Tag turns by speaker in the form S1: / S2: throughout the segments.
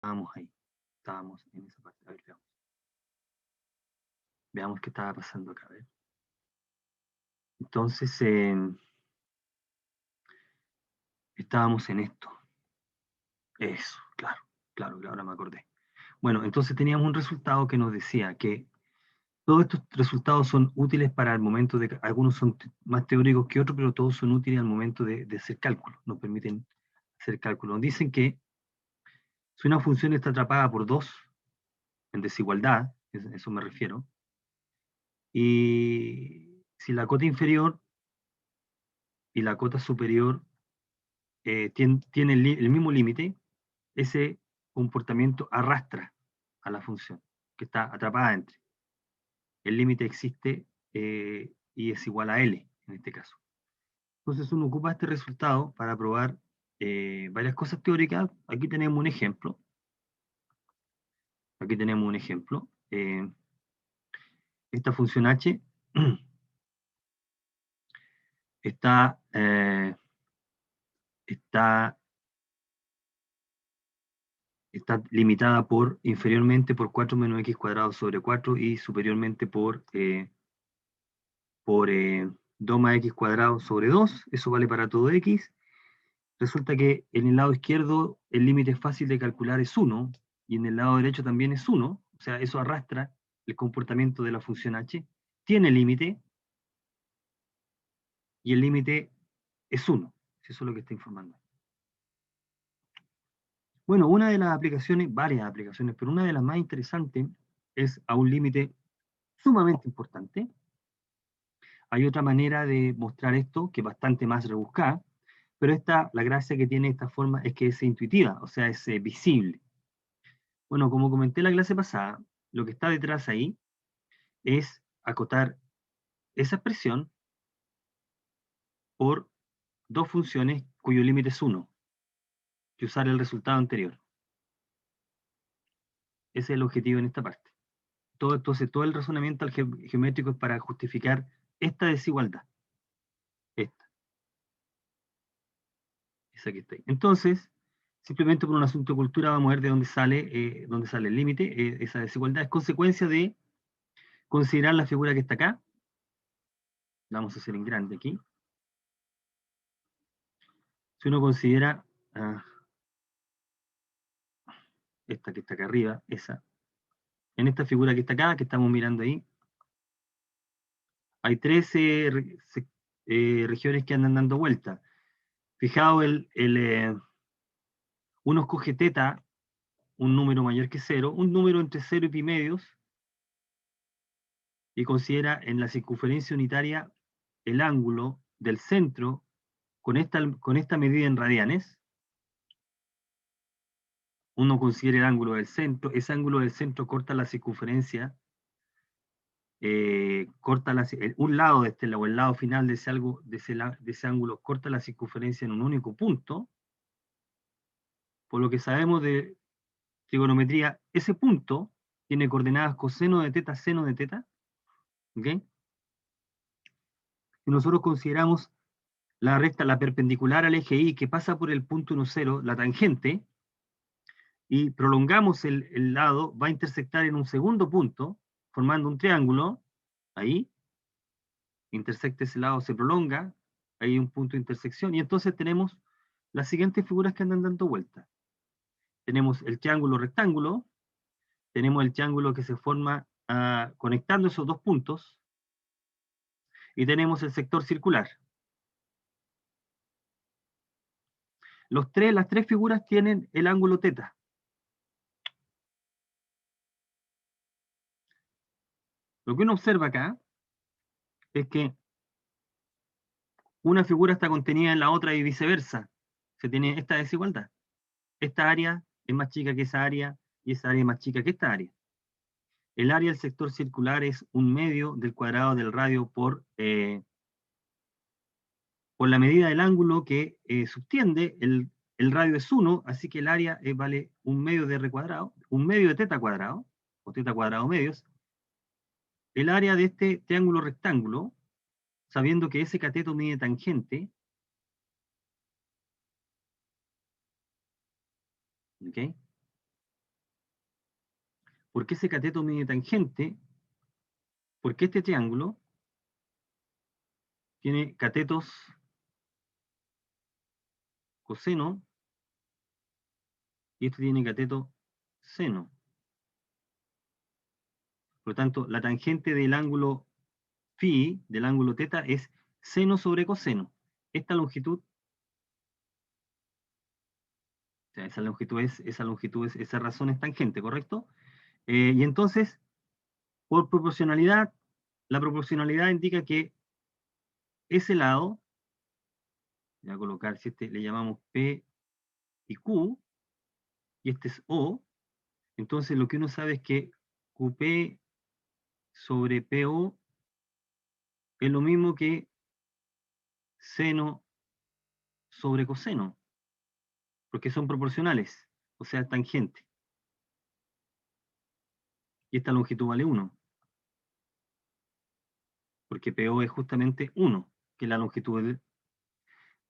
S1: estábamos ahí. Estábamos en esa parte. A ver, veamos. Veamos qué estaba pasando acá. A ver. Entonces, estábamos en esto. Eso, claro, claro, ahora me acordé. Bueno, entonces teníamos un resultado que nos decía que todos estos resultados son útiles para el momento de, algunos son más teóricos que otros, pero todos son útiles al momento de hacer cálculos, nos permiten hacer cálculos. Dicen que si una función está atrapada por dos en desigualdad, a eso me refiero, y si la cota inferior y la cota superior tiene el mismo límite, ese comportamiento arrastra a la función que está atrapada entre. El límite existe y es igual a L en este caso. Entonces uno ocupa este resultado para probar varias cosas teóricas. Aquí tenemos un ejemplo. Aquí tenemos un ejemplo. Esta función h está, está, está limitada por inferiormente por 4 menos x cuadrado sobre 4 y superiormente por 2 más x cuadrado sobre 2. Eso vale para todo x. Resulta que en el lado izquierdo el límite fácil de calcular es 1 y en el lado derecho también es 1. O sea, eso arrastra el comportamiento de la función h. Tiene límite y el límite es 1. Eso es lo que está informando. Bueno, una de las aplicaciones, varias aplicaciones, pero una de las más interesantes es a un límite sumamente importante. Hay otra manera de mostrar esto que es bastante más rebuscada, pero la gracia que tiene esta forma es que es intuitiva, o sea, es visible. Bueno, como comenté la clase pasada, lo que está detrás ahí es acotar esa expresión por dos funciones cuyo límite es 1, y usar el resultado anterior. Ese es el objetivo en esta parte. Entonces, todo el razonamiento geométrico es para justificar esta desigualdad. Esta. Esa que está ahí. Entonces, simplemente por un asunto de cultura vamos a ver de dónde sale el límite. Esa desigualdad es consecuencia de considerar la figura que está acá. La vamos a hacer en grande aquí. Si uno considera esta que está acá arriba, esa, en esta figura que está acá, que estamos mirando ahí, hay 13 regiones que andan dando vuelta. Fijaos, uno escoge teta, un número mayor que 0, un número entre 0 y pi medios, y considera en la circunferencia unitaria el ángulo del centro con esta medida en radianes. Uno considera el ángulo del centro, ese ángulo del centro corta la circunferencia, un lado de o el lado final de ese ángulo corta la circunferencia en un único punto. Por lo que sabemos de trigonometría, ese punto tiene coordenadas coseno de teta, seno de teta. ¿Ok? Si nosotros consideramos la recta, la perpendicular al eje Y, que pasa por el punto 1, 0, la tangente, y prolongamos el lado, va a intersectar en un segundo punto, formando un triángulo, ahí, intersecta ese lado, se prolonga, hay un punto de intersección, y entonces tenemos las siguientes figuras que andan dando vuelta. Tenemos el triángulo rectángulo, tenemos el triángulo que se forma conectando esos dos puntos, y tenemos el sector circular. Las tres figuras tienen el ángulo teta. Lo que uno observa acá es que una figura está contenida en la otra y viceversa. Se tiene esta desigualdad. Esta área es más chica que esa área y esa área es más chica que esta área. El área del sector circular es 1/2 del cuadrado del radio por la medida del ángulo que subtiende. El radio es 1, así que el área vale 1/2 de r cuadrado, 1/2 de teta cuadrado, o teta cuadrado medios. El área de este triángulo rectángulo, sabiendo que ese cateto mide tangente, ¿ok? ¿Por qué ese cateto mide tangente? Porque este triángulo tiene catetos coseno y este tiene cateto seno. Por lo tanto, la tangente del ángulo phi, del ángulo teta, es seno sobre coseno. Esta longitud, o sea, esa razón es tangente, ¿correcto? Y entonces, por proporcionalidad, la proporcionalidad indica que ese lado, voy a colocar, si este le llamamos P y Q, y este es O, entonces lo que uno sabe es que QP sobre PO es lo mismo que seno sobre coseno, porque son proporcionales, o sea, tangente. Y esta longitud vale 1, porque PO es justamente 1, que es la longitud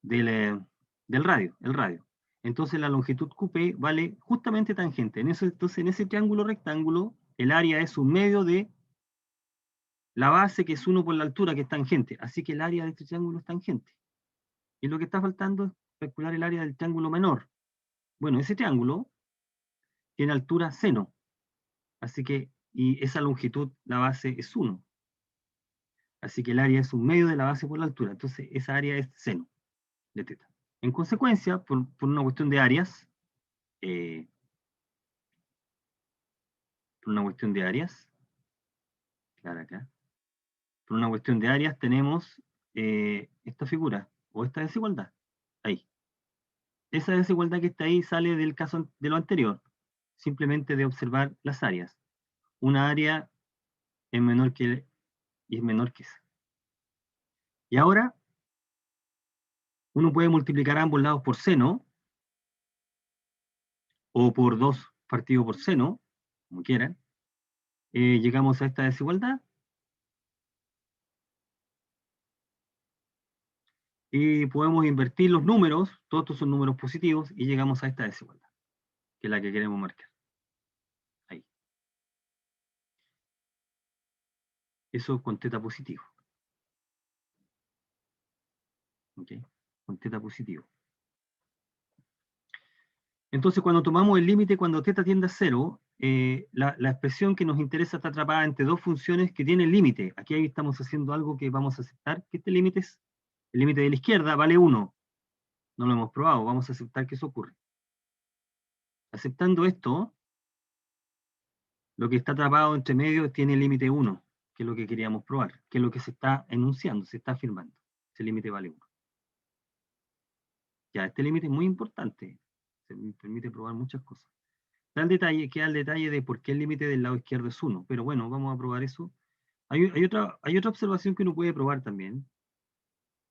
S1: del radio, el radio. Entonces la longitud QP vale justamente tangente. Entonces en ese triángulo rectángulo, el área es un medio de la base, que es 1 por la altura, que es tangente. Así que el área de este triángulo es tangente. Y lo que está faltando es calcular el área del triángulo menor. Bueno, ese triángulo tiene altura seno. Así que, y esa longitud, la base es 1. Así que el área es un medio de la base por la altura. Entonces esa área es seno de teta. En consecuencia, por una cuestión de áreas, eh, por una cuestión de áreas, claro acá, por una cuestión de áreas tenemos esta figura, o esta desigualdad, ahí. Esa desigualdad que está ahí sale del caso de lo anterior, simplemente de observar las áreas. Una área es menor que y es menor que esa. Y ahora uno puede multiplicar ambos lados por seno, o por 2 partido por seno, como quieran. Llegamos a esta desigualdad. Y podemos invertir los números, todos estos son números positivos, y llegamos a esta desigualdad, que es la que queremos marcar. Ahí. Eso con teta positivo. ¿Ok? Con teta positivo. Entonces, cuando tomamos el límite, cuando teta tiende a 0, la expresión que nos interesa está atrapada entre dos funciones que tienen límite. Aquí estamos haciendo algo que vamos a aceptar, que este límite es, el límite de la izquierda vale 1. No lo hemos probado, vamos a aceptar que eso ocurre. Aceptando esto, lo que está atrapado entre medio tiene límite 1, que es lo que queríamos probar, que es lo que se está enunciando, se está afirmando. Ese límite vale 1. Ya, este límite es muy importante, se me permite probar muchas cosas. Queda el detalle de por qué el límite del lado izquierdo es 1, pero bueno, vamos a probar eso. Hay otra observación que uno puede probar también.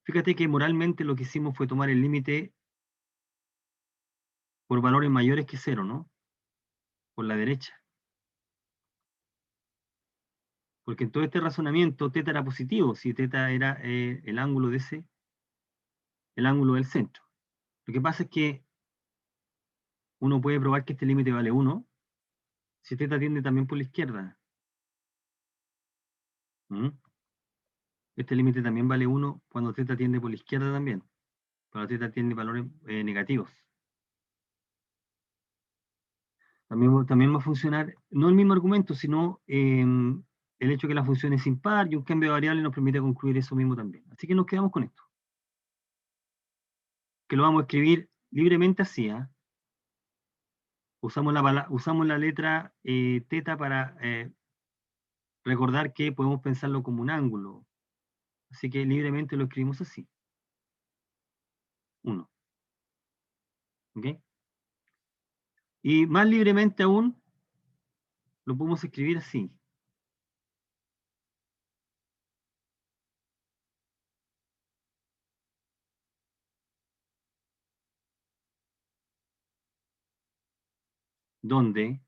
S1: Fíjate que moralmente lo que hicimos fue tomar el límite por valores mayores que 0, ¿no? Por la derecha. Porque en todo este razonamiento teta era positivo, si teta era el ángulo el ángulo del centro. Lo que pasa es que uno puede probar que este límite vale 1 si teta tiende también por la izquierda. ¿Mm? Este límite también vale 1 cuando teta tiende por la izquierda también. Cuando teta tiende valores negativos. También va a funcionar, no el mismo argumento, sino el hecho que la función es impar y un cambio de variable nos permite concluir eso mismo también. Así que nos quedamos con esto. Que lo vamos a escribir libremente así, ¿eh? Usamos la letra teta para recordar que podemos pensarlo como un ángulo. Así que libremente lo escribimos así. 1. ¿Ok? Y más libremente aún, lo podemos escribir así. Donde,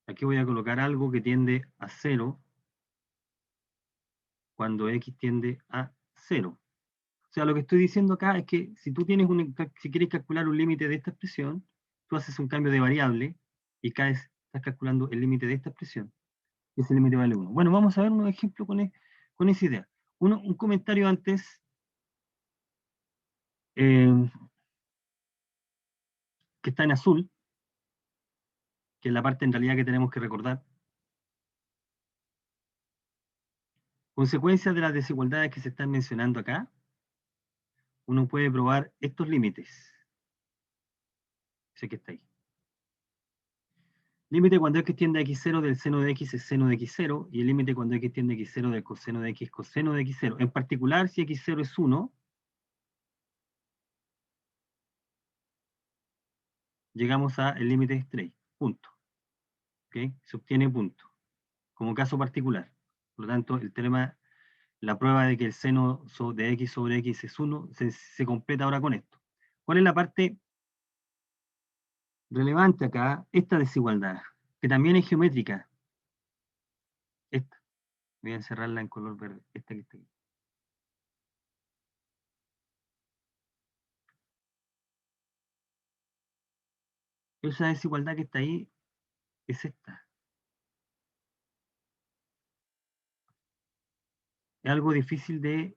S1: aquí voy a colocar algo que tiende a 0 cuando x tiende a 0. O sea, lo que estoy diciendo acá es que si tú si quieres calcular un límite de esta expresión, tú haces un cambio de variable y caes Estás calculando el límite de esta expresión. Y ese límite vale 1. Bueno, vamos a ver unos ejemplos con esa idea. Un comentario antes, que está en azul, que es la parte en realidad que tenemos que recordar. Consecuencias de las desigualdades que se están mencionando acá, uno puede probar estos límites. Sé que está ahí. Límite cuando x tiende a x0 del seno de x es seno de x0, y el límite cuando x tiende a x0 del coseno de x es coseno de x0. En particular, si x0 es 1, llegamos al límite de Stray, punto. ¿Okay? Se obtiene punto, como caso particular. Por lo tanto, el teorema, la prueba de que el seno de x sobre x es 1, se completa ahora con esto. ¿Cuál es la parte relevante acá? Esta desigualdad, que también es geométrica. Esta. Voy a encerrarla en color verde. Esta que está aquí. Esa desigualdad que está ahí es esta. Es algo difícil de...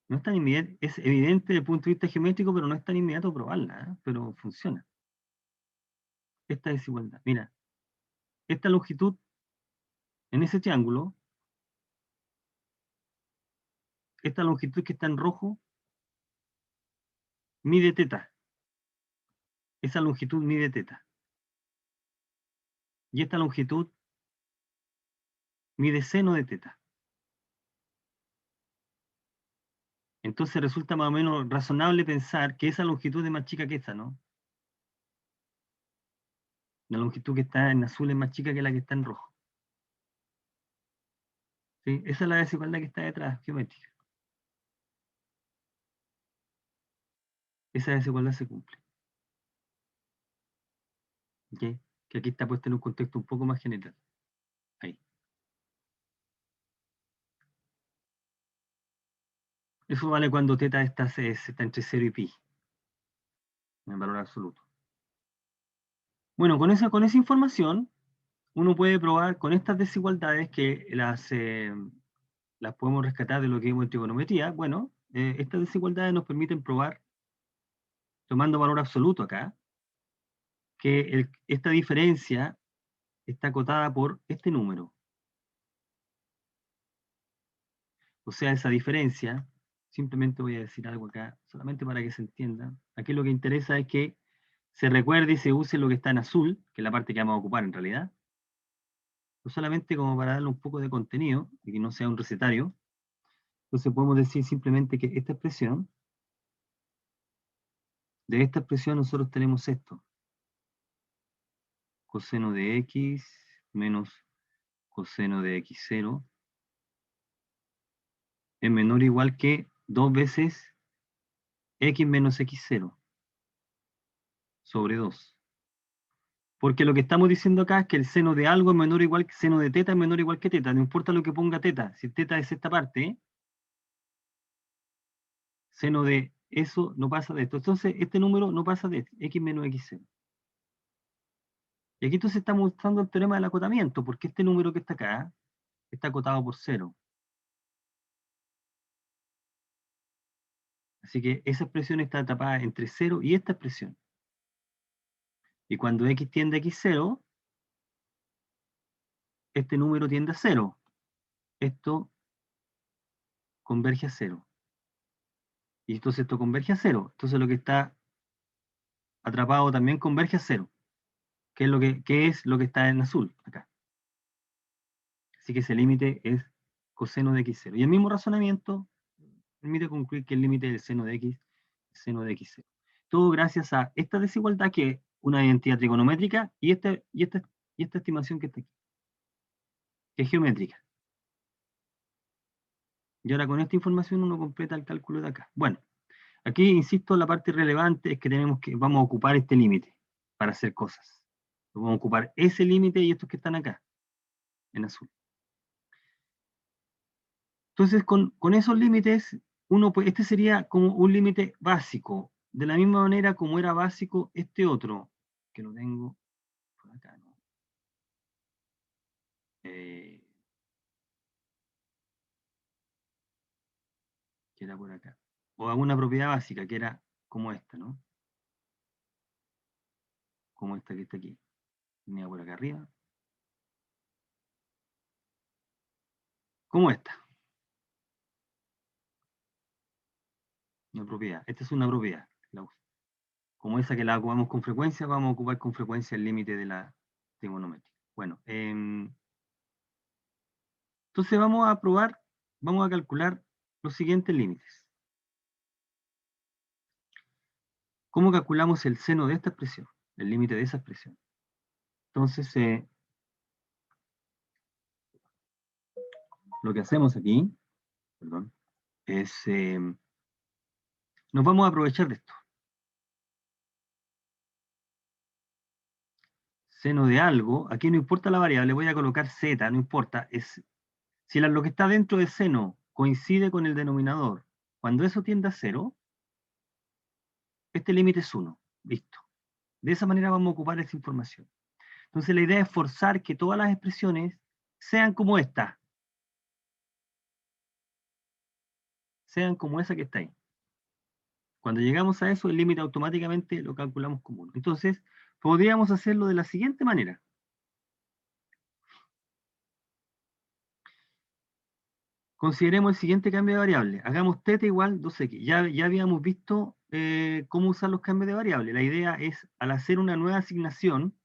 S1: no es tan inmediato, es evidente desde el punto de vista geométrico, pero no es tan inmediato probarla, ¿eh? Pero funciona. Esta desigualdad. Mira, esta longitud en ese triángulo, esta longitud que está en rojo, mide teta. Esa longitud mide teta. Y esta longitud mide seno de teta. Entonces resulta más o menos razonable pensar que esa longitud es más chica que esta, ¿no? La longitud que está en azul es más chica que la que está en rojo. ¿Sí? Esa es la desigualdad que está detrás, geométrica. Esa desigualdad se cumple. ¿Okay? Que aquí está puesta en un contexto un poco más general. Ahí. Eso vale cuando teta está entre 0 y pi, en valor absoluto. Bueno, con esa información, uno puede probar con estas desigualdades que las podemos rescatar de lo que vimos en trigonometría. Bueno, estas desigualdades nos permiten probar, tomando valor absoluto acá, que esta diferencia está acotada por este número. O sea, esa diferencia, simplemente voy a decir algo acá, solamente para que se entienda. Aquí lo que interesa es que se recuerde y se use lo que está en azul, que es la parte que vamos a ocupar en realidad. No solamente como para darle un poco de contenido, y que no sea un recetario. Entonces podemos decir simplemente que esta expresión, de esta expresión nosotros tenemos esto. Coseno de x menos coseno de x0 es menor o igual que 2 veces x menos x0 sobre 2. Porque lo que estamos diciendo acá es que el seno de algo es menor o igual que seno de teta es menor o igual que teta. No importa lo que ponga teta. Si teta es esta parte, seno de eso no pasa de esto. Entonces, este número no pasa de x menos x0. Y aquí entonces está mostrando el teorema del acotamiento, porque este número que está acá está acotado por 0. Así que esa expresión está atrapada entre 0 y esta expresión. Y cuando x tiende a x0, este número tiende a 0. Esto converge a 0. Y entonces esto converge a 0. Entonces lo que está atrapado también converge a 0. Que es lo que está en azul acá. Así que ese límite es coseno de x0. Y el mismo razonamiento permite concluir que el límite del seno de x es seno de x0. Todo gracias a esta desigualdad que es una identidad trigonométrica y esta estimación que está aquí, que es geométrica. Y ahora con esta información uno completa el cálculo de acá. Bueno, aquí insisto, la parte relevante es que vamos a ocupar este límite para hacer cosas. Vamos a ocupar ese límite y estos que están acá, en azul. Entonces, con esos límites, este sería como un límite básico, de la misma manera como era básico este otro, que lo tengo por acá, ¿no? Que era por acá. O alguna propiedad básica, que era como esta, ¿no? Como esta que está aquí. Venía por acá arriba. Como esta. Una propiedad. Esta es una propiedad. Como esa que la ocupamos con frecuencia, vamos a ocupar con frecuencia el límite de la trigonométrica. Bueno, entonces vamos a probar, vamos a calcular los siguientes límites. ¿Cómo calculamos el seno de esta expresión? El límite de esa expresión. Entonces, lo que hacemos aquí, perdón, es, nos vamos a aprovechar de esto. Seno de algo, aquí no importa la variable, voy a colocar z, no importa, es, si lo que está dentro de seno coincide con el denominador, cuando eso tiende a 0, este límite es 1, listo. De esa manera vamos a ocupar esa información. Entonces la idea es forzar que todas las expresiones sean como esta, sean como esa que está ahí. Cuando llegamos a eso, el límite automáticamente lo calculamos como 1. Entonces, podríamos hacerlo de la siguiente manera. Consideremos el siguiente cambio de variable. Hagamos θ igual 2x. Ya habíamos visto cómo usar los cambios de variable. La idea es, al hacer una nueva asignación,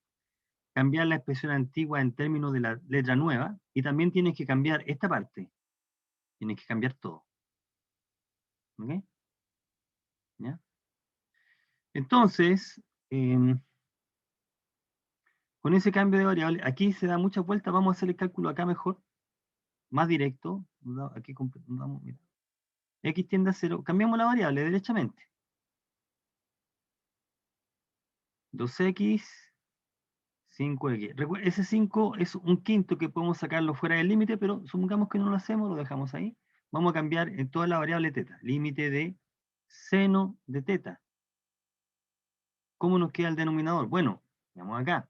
S1: cambiar la expresión antigua en términos de la letra nueva, y también tienes que cambiar esta parte. Tienes que cambiar todo. ¿Ok? ¿Ya? Entonces, con ese cambio de variable, aquí se da muchas vueltas, vamos a hacer el cálculo acá mejor, más directo. Aquí damos, mira. X tiende a 0, cambiamos la variable derechamente. 2x, 5x. Ese 5 es un quinto que podemos sacarlo fuera del límite, pero supongamos que no lo hacemos, lo dejamos ahí. Vamos a cambiar en toda la variable θ, límite de seno de θ. ¿Cómo nos queda el denominador? Bueno, veamos acá.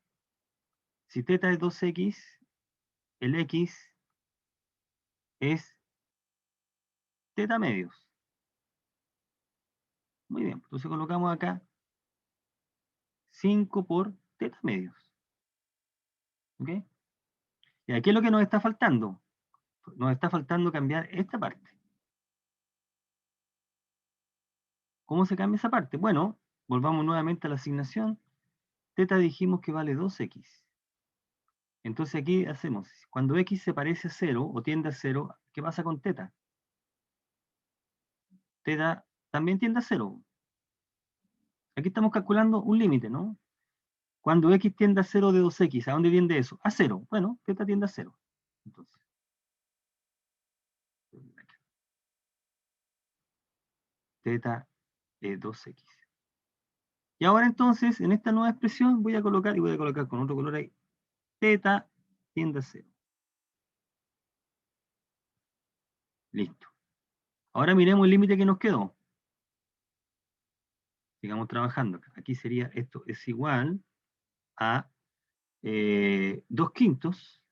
S1: Si θ es 2x, el x es θ medios. Muy bien, entonces colocamos acá 5 por θ medios. ¿Ok? Y aquí es lo que nos está faltando. Nos está faltando cambiar esta parte. ¿Cómo se cambia esa parte? Bueno, volvamos nuevamente a la asignación. Θ dijimos que vale 2x. Entonces aquí hacemos, cuando x se parece a 0 o tiende a 0, ¿qué pasa con θ? Θ también tiende a 0. Aquí estamos calculando un límite, ¿no? Cuando x tiende a 0 de 2x, ¿a dónde tiende eso? A 0. Bueno, θ tiende a 0. Entonces, θ es 2x. Y ahora entonces, en esta nueva expresión, voy a colocar, y voy a colocar con otro color ahí, θ tiende a 0. Listo. Ahora miremos el límite que nos quedó. Sigamos trabajando acá. Aquí sería, esto es igual a 2 quintos.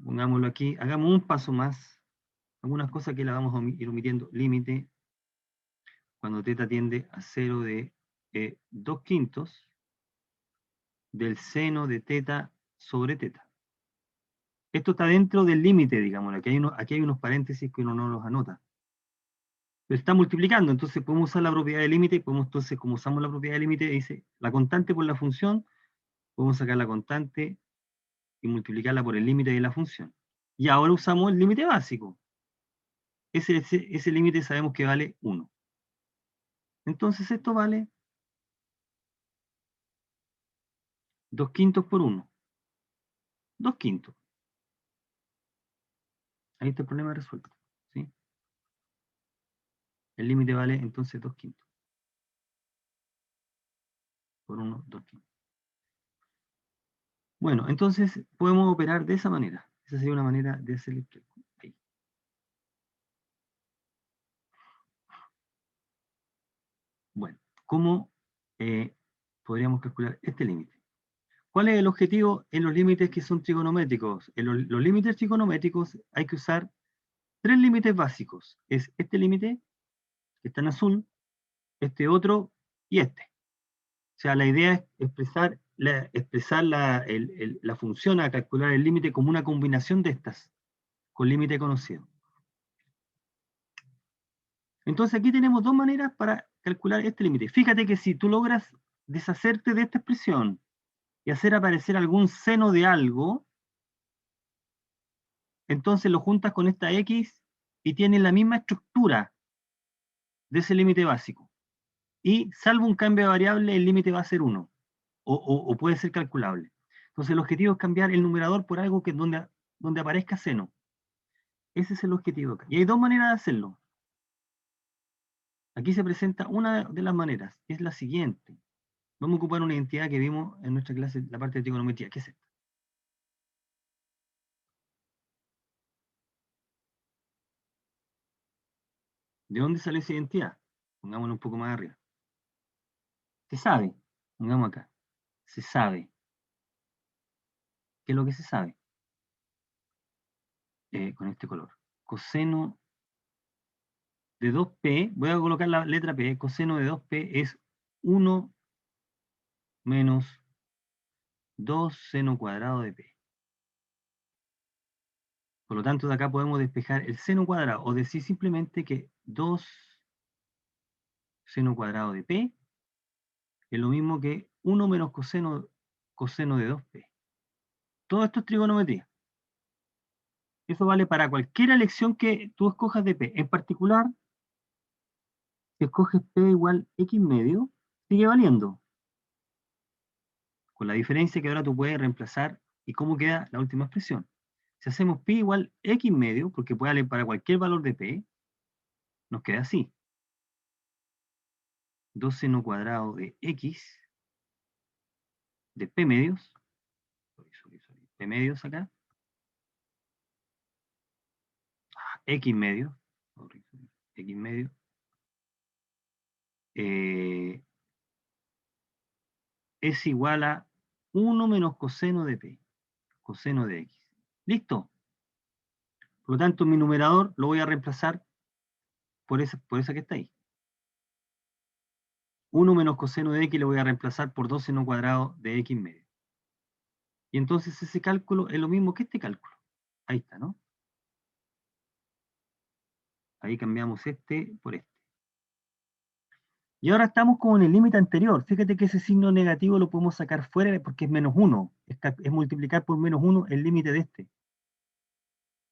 S1: Pongámoslo aquí, hagamos un paso más. Algunas cosas que las vamos a ir omitiendo. Límite, cuando θ tiende a 0 de 2 quintos del seno de θ sobre θ. Esto está dentro del límite, digamos. Aquí hay unos paréntesis que uno no los anota. Pero está multiplicando, entonces podemos usar la propiedad de límite, podemos entonces, como usamos la propiedad de límite, dice la constante por la función, podemos sacar la constante y multiplicarla por el límite de la función. Y ahora usamos el límite básico. Ese límite sabemos que vale 1. Entonces esto vale 2 quintos por 1. 2 quintos. Ahí está el problema resuelto. ¿Sí? El límite vale entonces 2 quintos. Por 1, 2 quintos. Bueno, entonces podemos operar de esa manera. Esa sería una manera de hacer el cálculo. Ahí. Bueno, ¿cómo podríamos calcular este límite. ¿Cuál es el objetivo en los límites que son trigonométricos? En los límites trigonométricos hay que usar tres límites básicos. Es este límite, que está en azul, este otro y este. O sea, la idea es expresar la función a calcular el límite como una combinación de estas, con límite conocido. Entonces aquí tenemos dos maneras para calcular este límite. Fíjate que si tú logras deshacerte de esta expresión y hacer aparecer algún seno de algo, entonces lo juntas con esta x y tienes la misma estructura de ese límite básico. Y salvo un cambio de variable, el límite va a ser 1, o puede ser calculable. Entonces el objetivo es cambiar el numerador por algo que donde aparezca seno. Ese es el objetivo acá. Y hay dos maneras de hacerlo. Aquí se presenta una de las maneras, es la siguiente. Vamos a ocupar una identidad que vimos en nuestra clase, la parte de trigonometría. ¿Qué es esta? ¿De dónde sale esa identidad? Pongámoslo un poco más arriba. Se sabe. Pongamos acá. Se sabe. ¿Qué es lo que se sabe? Con este color. Coseno de 2p, voy a colocar la letra p, coseno de 2p es 1 menos 2 seno cuadrado de p. Por lo tanto, de acá podemos despejar el seno cuadrado, o decir simplemente que 2 seno cuadrado de p es lo mismo que 1 menos coseno de 2p. Todo esto es trigonometría. Eso vale para cualquier elección que tú escojas de p. En particular, si escoges p igual x medio, sigue valiendo. Con la diferencia que ahora tú puedes reemplazar y cómo queda la última expresión. Si hacemos pi igual x medio, porque puede valer para cualquier valor de p, nos queda así. 2 seno cuadrado de x, de p medios, p medios acá, x medio, x medio, es igual a 1 menos coseno de p, coseno de x. ¿Listo? Por lo tanto, mi numerador lo voy a reemplazar por esa que está ahí. 1 menos coseno de x lo voy a reemplazar por 2 seno cuadrado de x medio. Y entonces ese cálculo es lo mismo que este cálculo. Ahí está, ¿no? Ahí cambiamos este por este. Y ahora estamos como en el límite anterior. Fíjate que ese signo negativo lo podemos sacar fuera porque es menos 1. Es multiplicar por menos 1 el límite de este.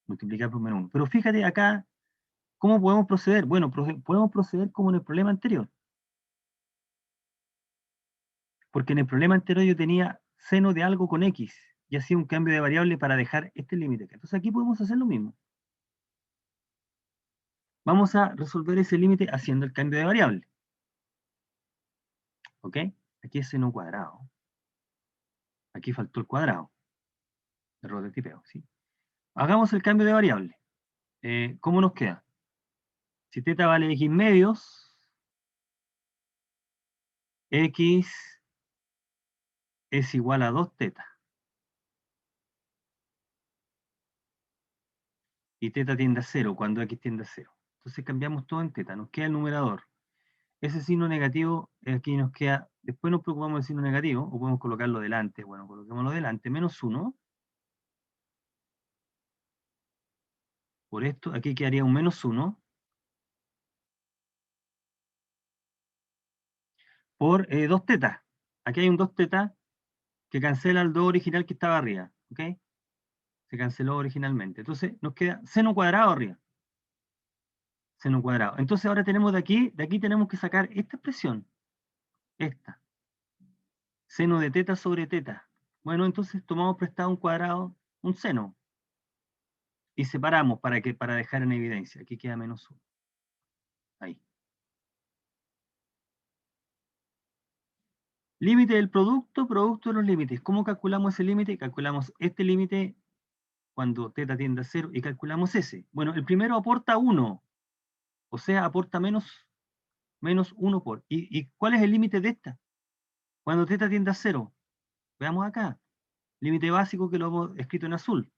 S1: Multiplicar por menos 1. Pero fíjate acá, ¿cómo podemos proceder? Bueno, podemos proceder como en el problema anterior. Porque en el problema anterior yo tenía seno de algo con x y hacía un cambio de variable para dejar este límite acá. Entonces aquí podemos hacer lo mismo. Vamos a resolver ese límite haciendo el cambio de variable. ¿Ok? Aquí es seno cuadrado. Aquí faltó el cuadrado. Error de tipeo, ¿sí? Hagamos el cambio de variable. ¿Cómo nos queda? Si teta vale x medios, x es igual a 2 teta. Y teta tiende a 0 cuando x tiende a 0. Entonces cambiamos todo en teta. Nos queda el numerador. Ese signo negativo aquí nos queda. Después nos preocupamos del signo negativo, o podemos colocarlo delante. Bueno, coloquémoslo delante. Menos 1. Por esto, aquí quedaría un menos 1. Por 2 teta. Aquí hay un 2 teta que cancela el 2 original que estaba arriba. ¿Ok? Se canceló originalmente. Entonces nos queda seno cuadrado arriba. Seno cuadrado. Entonces ahora tenemos de aquí tenemos que sacar esta expresión. Esta. Seno de teta sobre teta. Bueno, entonces tomamos prestado un cuadrado, un seno. Y separamos para dejar en evidencia. Aquí queda menos 1. Ahí. Límite del producto, producto de los límites. ¿Cómo calculamos ese límite? Calculamos este límite cuando teta tiende a 0 y calculamos ese. Bueno, el primero aporta 1. O sea, aporta menos 1 por. ¿Y cuál es el límite de esta? Cuando θ tiende a 0, veamos acá, límite básico que lo hemos escrito en azul.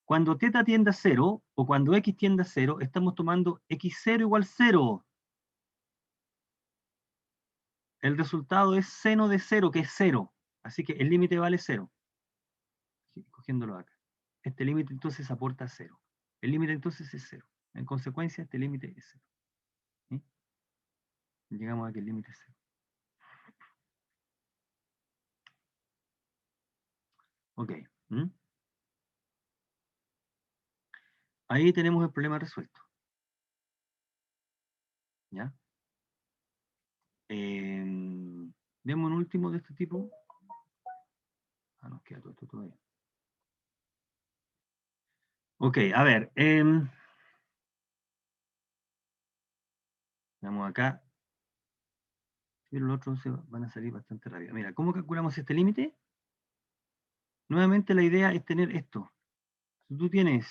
S1: Cuando θ tiende a 0, o cuando x tiende a 0, estamos tomando x0 igual 0. El resultado es seno de 0, que es 0. Así que el límite vale 0. Cogiéndolo acá. Este límite entonces aporta 0. El límite entonces es 0. En consecuencia, este límite es 0. ¿Sí? Llegamos a que el límite es 0. Ok. ¿Mm? Ahí tenemos el problema resuelto. ¿Ya? Vemos un último de este tipo. Ah, nos queda todo esto todavía. Ok, a ver. Vamos acá. Pero los otros van a salir bastante rápido. Mira, ¿cómo calculamos este límite? Nuevamente la idea es tener esto. Si tú tienes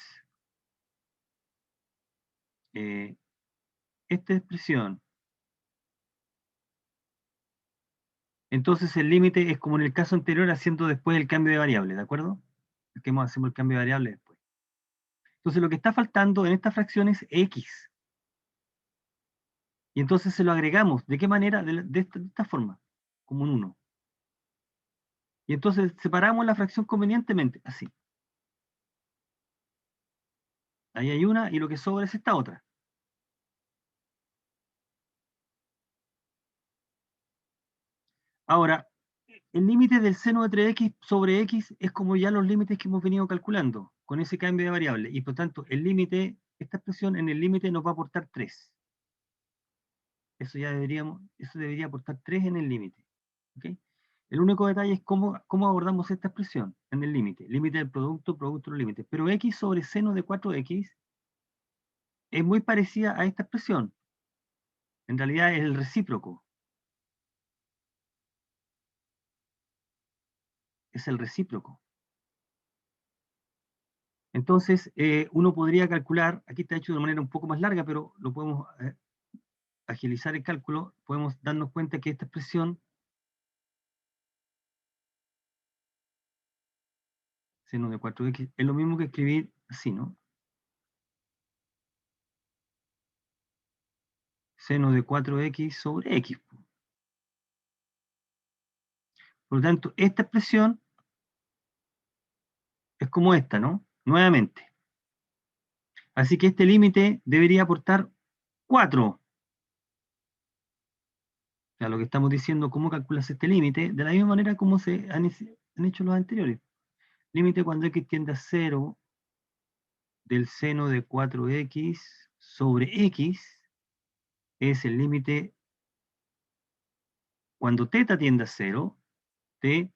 S1: esta expresión, entonces el límite es como en el caso anterior haciendo después el cambio de variable, ¿de acuerdo? Hacemos el cambio de variable después. Entonces lo que está faltando en esta fracción es x. Y entonces se lo agregamos. ¿De qué manera? De esta forma, como un 1. Y entonces separamos la fracción convenientemente, así. Ahí hay una y lo que sobra es esta otra. Ahora, el límite del seno de 3x sobre x es como ya los límites que hemos venido calculando, con ese cambio de variable. Y por tanto, el límite, esta expresión en el límite nos va a aportar 3. Eso debería aportar 3 en el límite. ¿Okay? El único detalle es cómo abordamos esta expresión en el límite. Límite del producto, producto de los límites. Pero x sobre seno de 4x es muy parecida a esta expresión. En realidad es el recíproco. Es el recíproco. Entonces, uno podría calcular, aquí está hecho de manera un poco más larga, pero lo podemos agilizar el cálculo, podemos darnos cuenta que esta expresión, seno de 4x, es lo mismo que escribir así, ¿no? Seno de 4x sobre x. Por lo tanto, esta expresión es como esta, ¿no? Nuevamente. Así que este límite debería aportar 4. O sea, lo que estamos diciendo, cómo calculas este límite, de la misma manera como se han hecho los anteriores. Límite cuando x tiende a 0 del seno de 4x sobre x es el límite cuando θ tiende a 0 de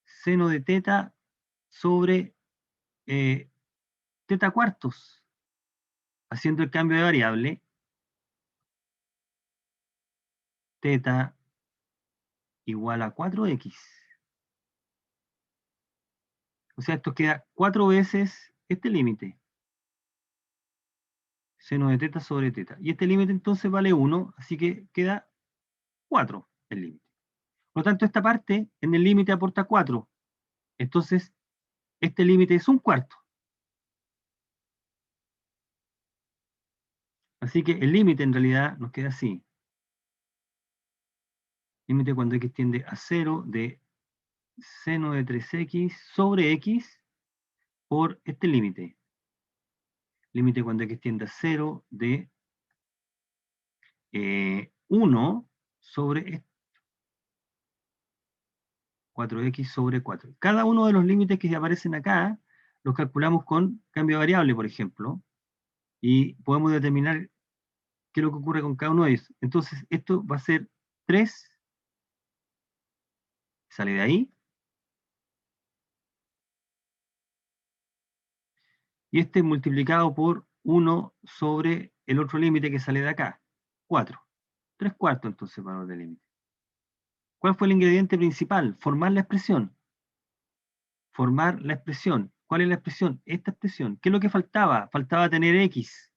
S1: seno de θ sobre θ cuartos. Haciendo el cambio de variable, θ igual a 4x. O sea, esto queda 4 veces este límite. Seno de θ sobre θ. Y este límite entonces vale 1, así que queda 4 el límite. Por lo tanto, esta parte en el límite aporta 4. Entonces, este límite es un cuarto. Así que el límite en realidad nos queda así. Límite cuando x tiende a 0 de seno de 3x sobre x por este límite. Límite cuando x tiende a 0 de 1 sobre 4x sobre 4. Cada uno de los límites que aparecen acá los calculamos con cambio de variable, por ejemplo, y podemos determinar qué es lo que ocurre con cada uno de ellos. Entonces, esto va a ser 3, sale de ahí, y este multiplicado por 1 sobre el otro límite que sale de acá, 4. 3 cuartos entonces valor del límite. ¿Cuál fue el ingrediente principal? Formar la expresión. Formar la expresión. ¿Cuál es la expresión? Esta expresión. ¿Qué es lo que faltaba? Faltaba tener x.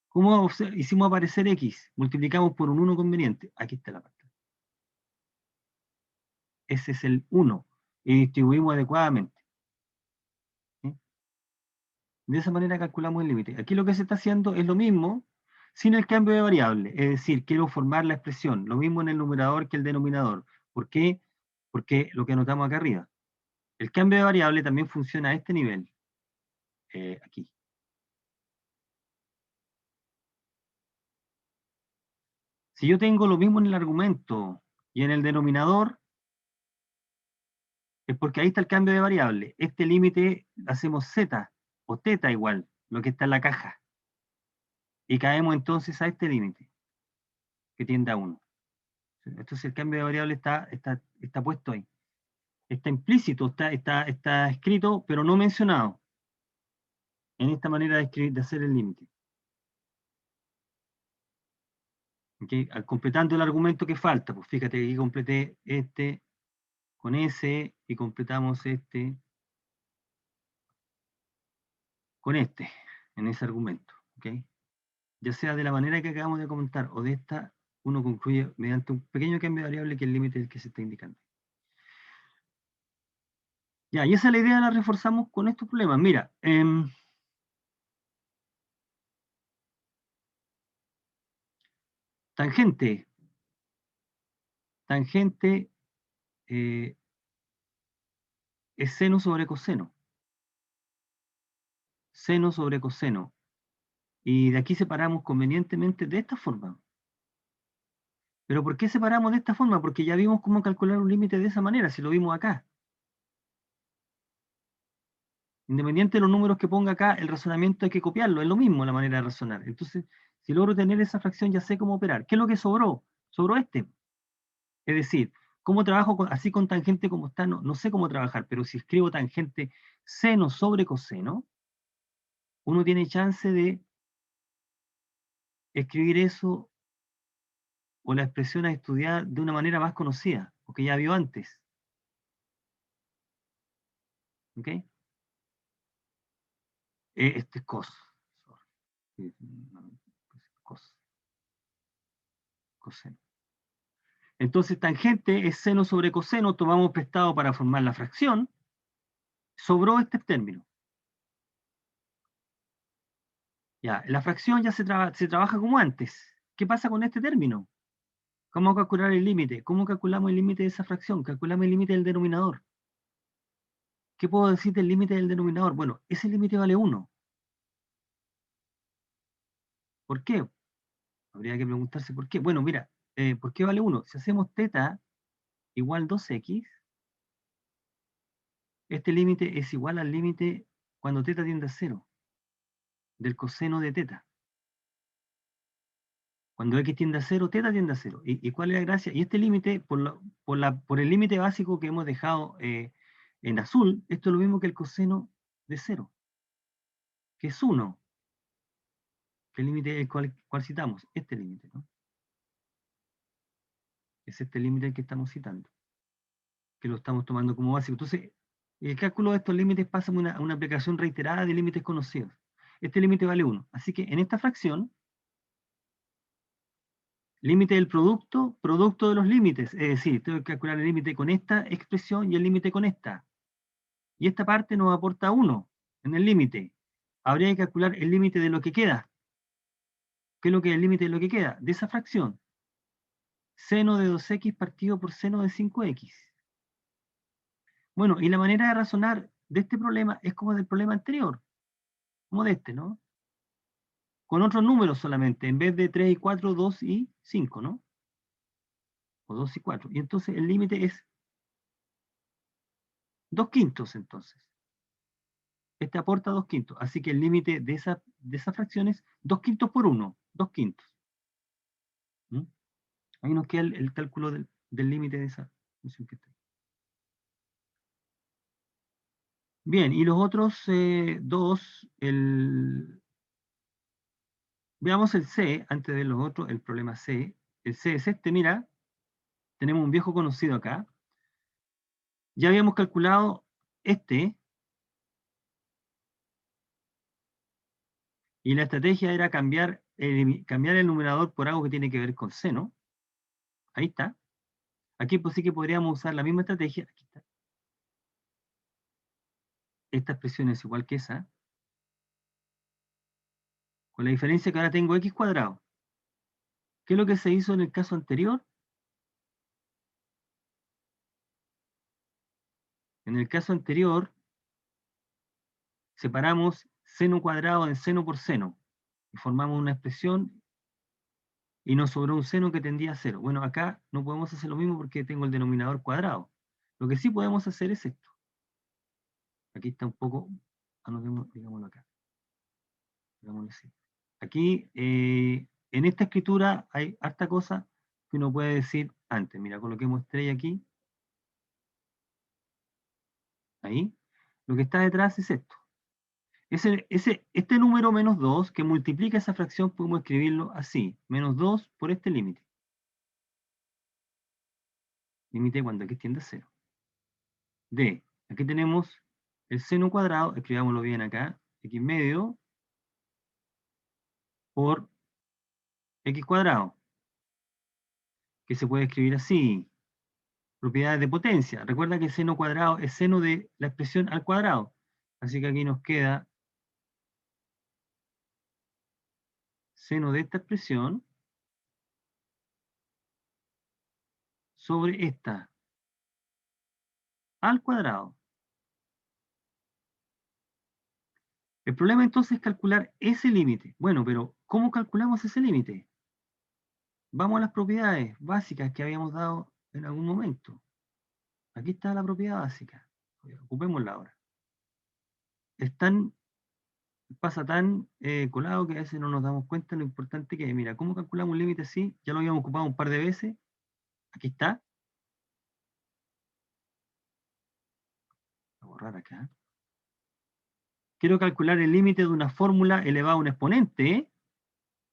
S1: ¿Cómo hicimos aparecer x? Multiplicamos por un 1 conveniente. Aquí está la parte. ese es el 1, y distribuimos adecuadamente. ¿Sí? De esa manera calculamos el límite. Aquí lo que se está haciendo es lo mismo, sin el cambio de variable, es decir, quiero formar la expresión, lo mismo en el numerador que el denominador. ¿Por qué? Porque lo que anotamos acá arriba. El cambio de variable también funciona a este nivel, aquí. Si yo tengo lo mismo en el argumento y en el denominador, es porque ahí está el cambio de variable. Este límite hacemos z o teta igual, lo que está en la caja. Y caemos entonces a este límite, que tiende a 1. Entonces el cambio de variable está puesto ahí. Está implícito, está escrito, pero no mencionado en esta manera de, escribir, de hacer el límite. ¿Okay? Completando el argumento que falta, pues fíjate que aquí completé este con ese y completamos este con este, en ese argumento. ¿Okay? Ya sea de la manera que acabamos de comentar o de esta, uno concluye mediante un pequeño cambio de variable que es el límite del que se está indicando. Ya, y esa es la idea, la reforzamos con estos problemas. Mira, tangente. Tangente es seno sobre coseno. Seno sobre coseno. Y de aquí separamos convenientemente de esta forma. ¿Pero por qué separamos de esta forma? Porque ya vimos cómo calcular un límite de esa manera, si lo vimos acá. Independiente de los números que ponga acá, el razonamiento hay que copiarlo, es lo mismo la manera de razonar. Entonces, si logro tener esa fracción, ya sé cómo operar. ¿Qué es lo que sobró? Sobró este. Es decir, ¿cómo trabajo así con tangente como está? No, no sé cómo trabajar, pero si escribo tangente seno sobre coseno, uno tiene chance de escribir eso o la expresión a estudiar de una manera más conocida, porque ya vio antes. ¿Ok? Este es cos. Cos. Coseno. Entonces, tangente es seno sobre coseno, tomamos prestado para formar la fracción, sobró este término. Ya, la fracción ya se trabaja como antes. ¿Qué pasa con este término? ¿Cómo calcular el límite? ¿Cómo calculamos el límite de esa fracción? Calculamos el límite del denominador. ¿Qué puedo decir del límite del denominador? Bueno, ese límite vale 1. ¿Por qué? Habría que preguntarse por qué. Bueno, mira, ¿por qué vale 1? Si hacemos teta igual 2x, este límite es igual al límite cuando teta tiende a 0, del coseno de teta. Cuando x tiende a 0, teta tiende a 0. ¿Y cuál es la gracia? Y este límite, por el límite básico que hemos dejado en azul, esto es lo mismo que el coseno de 0, que es 1, que el límite el cual citamos, este límite, ¿no? Es este límite que estamos citando, que lo estamos tomando como básico. Entonces, el cálculo de estos límites pasa a una aplicación reiterada de límites conocidos. Este límite vale 1. Así que en esta fracción, límite del producto, producto de los límites. Es decir, tengo que calcular el límite con esta expresión y el límite con esta. Y esta parte nos aporta 1 en el límite. Habría que calcular el límite de lo que queda. ¿Qué es lo que es el límite de lo que queda? De esa fracción. Seno de 2x partido por seno de 5x. Bueno, y la manera de razonar de este problema es como del problema anterior, como de este, ¿no? Con otros números solamente, en vez de 3 y 4, 2 y 5, ¿no? O 2 y 4. Y entonces el límite es 2 quintos, entonces. Este aporta 2 quintos. Así que el límite de esa fracción es 2 quintos por 1, 2 quintos. ¿Mm? Ahí nos queda el cálculo del límite de esa función que está ahí. Bien, y los otros dos, veamos el C, antes de los otros, el problema C. El C es este, mira, tenemos un viejo conocido acá. Ya habíamos calculado este, y la estrategia era cambiar el numerador por algo que tiene que ver con seno. Ahí está. Aquí pues sí que podríamos usar la misma estrategia. Aquí está. Esta expresión es igual que esa, con la diferencia que ahora tengo x cuadrado. ¿Qué es lo que se hizo en el caso anterior? En el caso anterior, separamos seno cuadrado en seno por seno, y formamos una expresión, y nos sobró un seno que tendía a cero. Bueno, acá no podemos hacer lo mismo porque tengo el denominador cuadrado. Lo que sí podemos hacer es esto. Aquí está un poco, anotemos, digámoslo acá. Digámoslo así. Aquí, en esta escritura hay harta cosa que uno puede decir antes. Mira, coloquemos estrella aquí. Ahí. Lo que está detrás es esto. Este número menos 2 que multiplica esa fracción podemos escribirlo así. Menos 2 por este límite. Límite cuando x tiende a 0. D. Aquí tenemos el seno cuadrado, escribámoslo bien acá, x medio por x cuadrado, que se puede escribir así. Propiedades de potencia. Recuerda que el seno cuadrado es seno de la expresión al cuadrado. Así que aquí nos queda seno de esta expresión sobre esta al cuadrado. El problema entonces es calcular ese límite. Bueno, pero ¿cómo calculamos ese límite? Vamos a las propiedades básicas que habíamos dado en algún momento. Aquí está la propiedad básica. Ocupémosla ahora. Pasa tan colado que a veces no nos damos cuenta de lo importante que es. Mira, ¿cómo calculamos un límite así? Ya lo habíamos ocupado un par de veces. Aquí está. Voy a borrar acá. Quiero calcular el límite de una fórmula elevada a un exponente.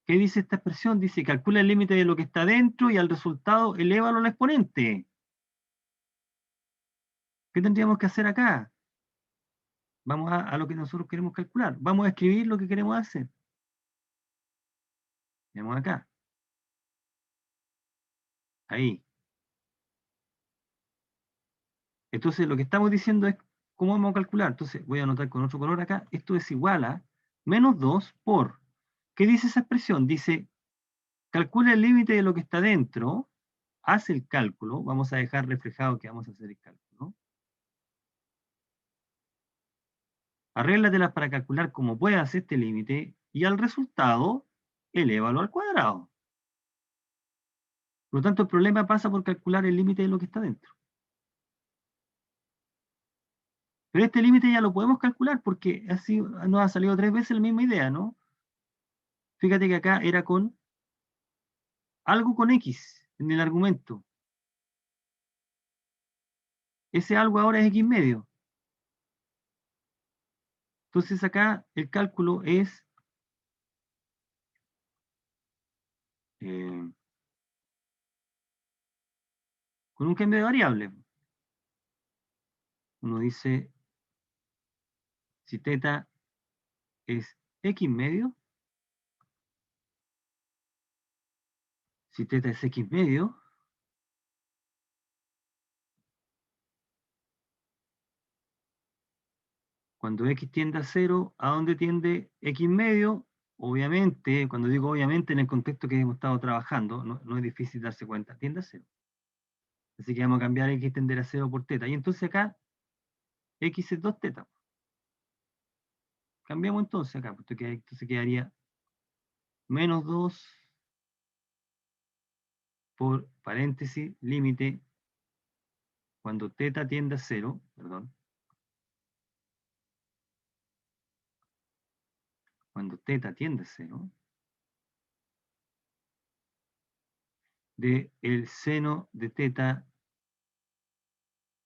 S1: ¿Qué dice esta expresión? Dice, calcula el límite de lo que está dentro y al resultado elévalo al exponente. ¿Qué tendríamos que hacer acá? Vamos a lo que nosotros queremos calcular. Vamos a escribir lo que queremos hacer. Veamos acá. Ahí. Entonces, lo que estamos diciendo es cómo vamos a calcular. Entonces, voy a anotar con otro color acá. Esto es igual a menos 2 por... ¿Qué dice esa expresión? Dice, calcula el límite de lo que está dentro, hace el cálculo. Vamos a dejar reflejado que vamos a hacer el cálculo. Arréglatelas para calcular cómo puedas este límite y al resultado, elévalo al cuadrado. Por lo tanto, el problema pasa por calcular el límite de lo que está dentro. Pero este límite ya lo podemos calcular porque así nos ha salido 3 veces la misma idea, ¿no? Fíjate que acá era con algo con x en el argumento. Ese algo ahora es x medio. Entonces acá el cálculo es con un cambio de variable. Uno dice si teta es x medio, si teta es x medio, cuando x tiende a 0, ¿a dónde tiende x medio? Obviamente, cuando digo obviamente, en el contexto que hemos estado trabajando, no es difícil darse cuenta, tiende a 0. Así que vamos a cambiar x tender a 0 por teta. Y entonces acá, x es 2 teta. Cambiamos entonces acá, porque entonces quedaría menos 2 por paréntesis, límite, cuando teta tiende a 0, perdón, cuando teta tiende a 0, de el seno de teta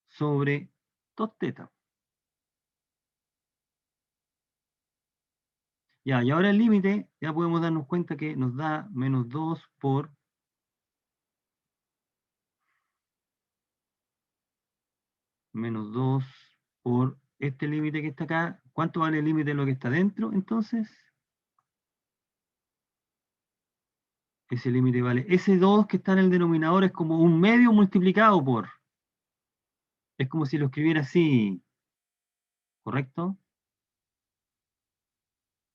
S1: sobre 2 teta. Ya, y ahora el límite, ya podemos darnos cuenta que nos da menos 2 por menos 2 por este límite que está acá. ¿Cuánto vale el límite de lo que está dentro? Entonces, ese límite vale. Ese 2 que está en el denominador es como un medio multiplicado por. Es como si lo escribiera así, ¿correcto?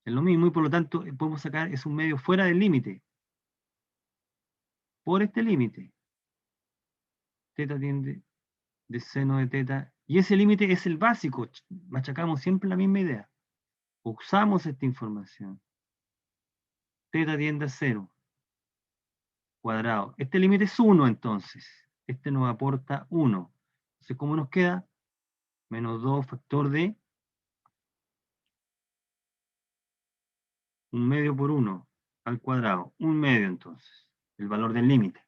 S1: Es lo mismo y por lo tanto podemos sacar, es un medio fuera del límite. Por este límite. Teta tiende de seno de teta. Y ese límite es el básico. Machacamos siempre la misma idea. Usamos esta información. Teta tiende a 0. Cuadrado. Este límite es 1 entonces. Este nos aporta 1. Entonces, ¿cómo nos queda? Menos 2 factor de 1 medio por 1 al cuadrado. 1 medio entonces. El valor del límite.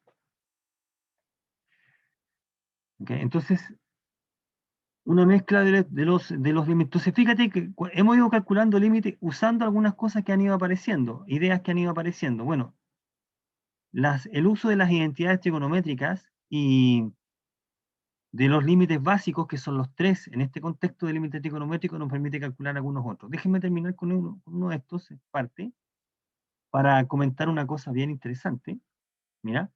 S1: ¿Okay? Entonces, una mezcla de los límites. Entonces, fíjate que hemos ido calculando límites usando algunas cosas que han ido apareciendo, ideas que han ido apareciendo. Bueno, el uso de las identidades trigonométricas y de los límites básicos, que son los tres en este contexto de límite trigonométrico, nos permite calcular algunos otros. Déjenme terminar con uno de estos, en parte, para comentar una cosa bien interesante. Mira,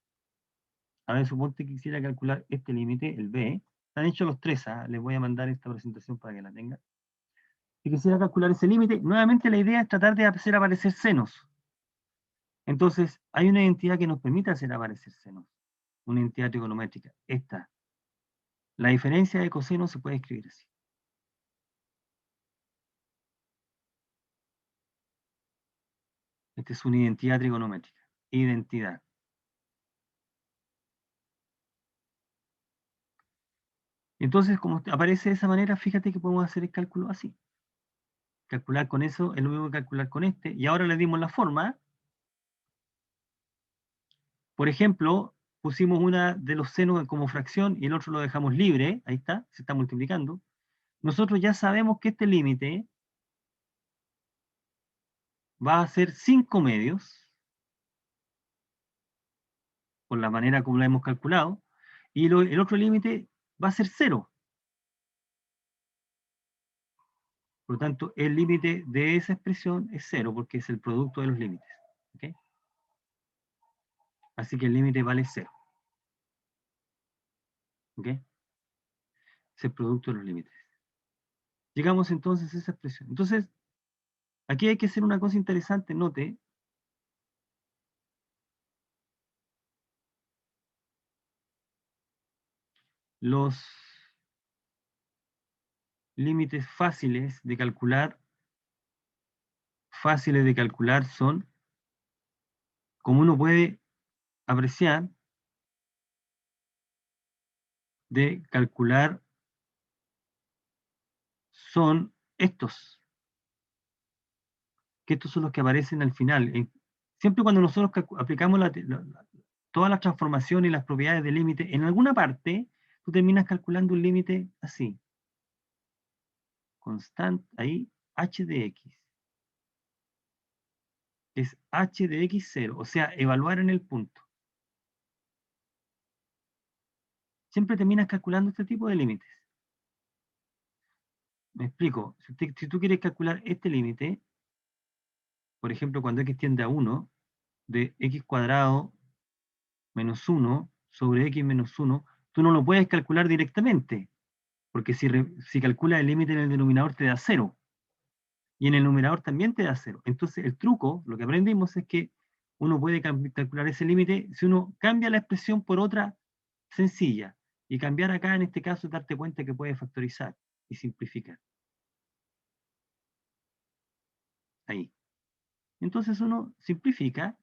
S1: a ver, suponte que quisiera calcular este límite, el B. Están hechos los tres, ¿ah? Les voy a mandar esta presentación para que la tengan. Si quisiera calcular ese límite, nuevamente la idea es tratar de hacer aparecer senos. Entonces, hay una identidad que nos permite hacer aparecer senos. Una identidad trigonométrica. Esta. La diferencia de coseno se puede escribir así. Esta es una identidad trigonométrica. Identidad. Entonces, como aparece de esa manera, fíjate que podemos hacer el cálculo así. Calcular con eso es lo mismo que calcular con este. Y ahora le dimos la forma. Por ejemplo, pusimos una de los senos como fracción y el otro lo dejamos libre. Ahí está, se está multiplicando. Nosotros ya sabemos que este límite va a ser 5 medios, por la manera como lo hemos calculado, y el otro límite va a ser 0. Por lo tanto, el límite de esa expresión es 0, porque es el producto de los límites. ¿Okay? Así que el límite vale 0. ¿Okay? Es el producto de los límites. Llegamos entonces a esa expresión. Entonces, aquí hay que hacer una cosa interesante, note. Los límites fáciles de calcular son, como uno puede apreciar, de calcular son estos, que estos son los que aparecen al final. Siempre cuando nosotros aplicamos todas las transformaciones y las propiedades del límite, en alguna parte, tú terminas calculando un límite así. Constante, ahí, h de x. Es h de x 0, o sea, evaluar en el punto. Siempre terminas calculando este tipo de límites. Me explico. Si tú quieres calcular este límite, por ejemplo, cuando x tiende a 1, de x cuadrado menos 1 sobre x menos 1, tú no lo puedes calcular directamente, porque si calculas el límite en el denominador te da 0, y en el numerador también te da 0. Entonces el truco, lo que aprendimos es que uno puede calcular ese límite si uno cambia la expresión por otra sencilla, y cambiar acá en este caso es darte cuenta que puedes factorizar y simplificar. Ahí. Entonces uno simplifica,